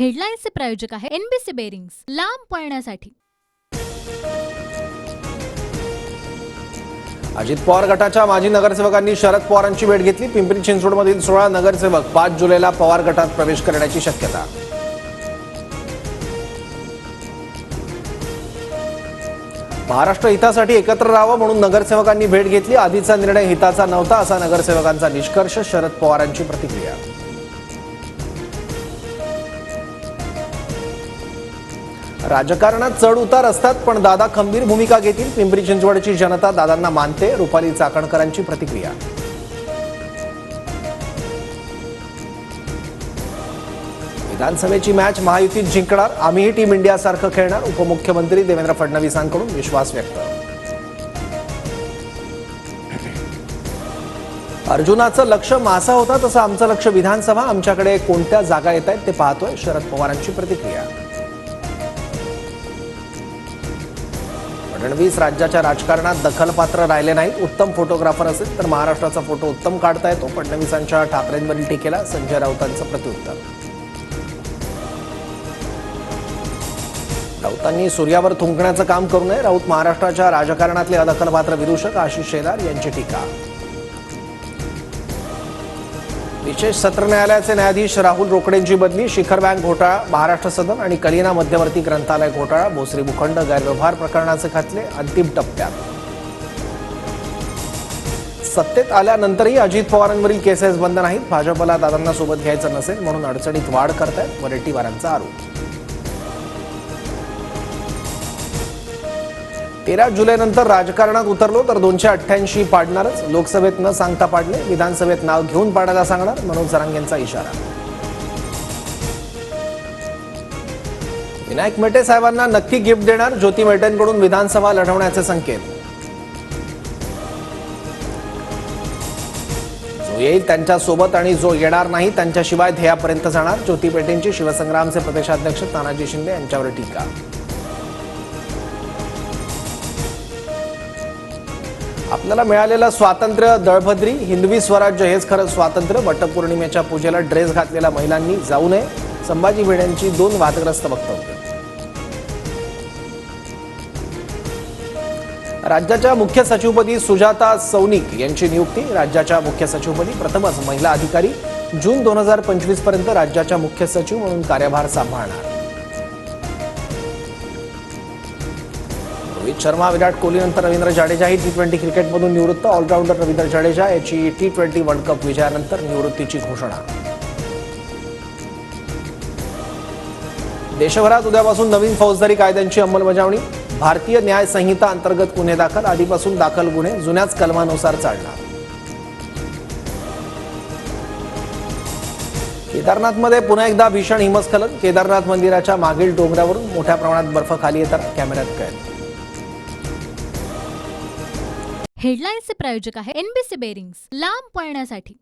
हेडलाईन्सचे प्रायोजक आहे NBC bearings, लांब पळण्यासाठी। अजित पवार गटाच्या माजी नगरसेवकांनी शरद पवारांची भेट घेतली। पिंपरी चिंचवडमधील 16 नगरसेवक 5 जुलैला पवार गटात प्रवेश करण्याची शक्यता। महाराष्ट्र हितासाठी एकत्र राहावं म्हणून नगरसेवकांनी भेट घेतली। आधीचा निर्णय हिताचा नव्हता असा नगरसेवकांचा निष्कर्ष। शरद पवारांची प्रतिक्रिया। राजकारणात चढ उतार असतात पण दादा खंबीर भूमिका घेतील। पिंपरी चिंचवडची जनता दादांना मानते। रुपाली चाकणकरांची प्रतिक्रिया। विधानसभेची मॅच महायुतीत जिंकणार, आम्हीही टीम इंडिया सारखं खेळणार। उपमुख्यमंत्री देवेंद्र फडणवीसांकडून विश्वास व्यक्त। अर्जुनाचं लक्ष मासा होता तसं आमचं लक्ष विधानसभा। आमच्याकडे कोणत्या जागा येत आहेत ते पाहतोय। शरद पवारांची प्रतिक्रिया। फडणवीस राज्याच्या राजकारणात दखलपात्र राहिले नाहीत। उत्तम फोटोग्राफर असेल तर महाराष्ट्राचा फोटो उत्तम काढता येतो। फडणवीसांच्या ठाकरेंवरील टीकेला संजय राऊतांचं प्रत्युत्तर। राऊतांनी सूर्यावर थुंकण्याचं काम करू नये। राऊत महाराष्ट्राच्या राजकारणातले अदखलपात्र विदूषक। आशिष शेलार यांची टीका। विशेष सत्र न्यायालयाचे न्यायाधीश राहुल रोकडेंची बदली। शिखर बँक घोटाळा, महाराष्ट्र सदन आणि कलिना मध्यवर्ती ग्रंथालय घोटाळा, भोसरी भूखंड गैरव्यवहार प्रकरणाचे खटले अंतिम टप्प्यात। सत्तेत आल्यानंतरही अजित पवारांवरील केसेस बंद नाहीत। भाजपला दादांना सोबत घ्यायचं नसेल म्हणून अडचणीत वाढ करतायत वडेट्टीवारांचा आरोप। 13 जुलैनंतर राजकारणात उतरलो तर 288 पाडणारच। लोकसभेत न सांगता पाडले, विधानसभेत नाव घेऊन पाडायला सांगणार, मनोज जरांगेंचा इशारा। विनायक मेटे साहेबांना नक्की गिफ्ट देणार, ज्योती मेटेंकडून विधानसभा लढवण्याचे संकेत। जो येईल त्यांच्यासोबत आणि जो येणार नाही त्यांच्याशिवाय ध्येयापर्यंत जाणार। ज्योती मेटेंची शिवसंग्रामचे प्रदेशाध्यक्ष तानाजी शिंदे यांच्यावर टीका। आपल्याला मिळालेलं स्वातंत्र्य दळभद्री, हिंदवी स्वराज्य हेच खरं स्वातंत्र्य। वटपौर्णिमेच्या पूजेला ड्रेस घातलेल्या महिलांनी जाऊ नये, संभाजी भिडेंची 2 वादग्रस्त वक्तव्य। राज्याच्या मुख्य सचिवपदी सुजाता सौनिक यांची नियुक्ती। राज्याच्या मुख्य सचिवपदी प्रथमच महिला अधिकारी। जून 2025 पर्यंत राज्याच्या मुख्य सचिव म्हणून कार्यभार सांभाळणार। रोहित शर्मा, विराट कोहलीनंतर रवींद्र जाडेजाही T20 क्रिकेटमधून निवृत्त। ऑलराऊंडर रवींद्र जाडेजा याची T20 वर्ल्ड कप विजयानंतर निवृत्तीची घोषणा। देशभरात उद्यापासून नवीन फौजदारी कायद्यांची अंमलबजावणी। भारतीय न्याय संहिता अंतर्गत गुन्हे दाखल। आधीपासून दाखल गुन्हे जुन्याच कलमानुसार चालणार। केदारनाथमध्ये पुन्हा एकदा भीषण हिमस्खलन। केदारनाथ मंदिराच्या मागील डोंगरावरून मोठ्या प्रमाणात बर्फ खाली येताना कॅमेऱ्यात कैद। हेडलाईन्सचे प्रायोजक आहे एनबीसी बेरिंग्स, लांब पळण्यासाठी।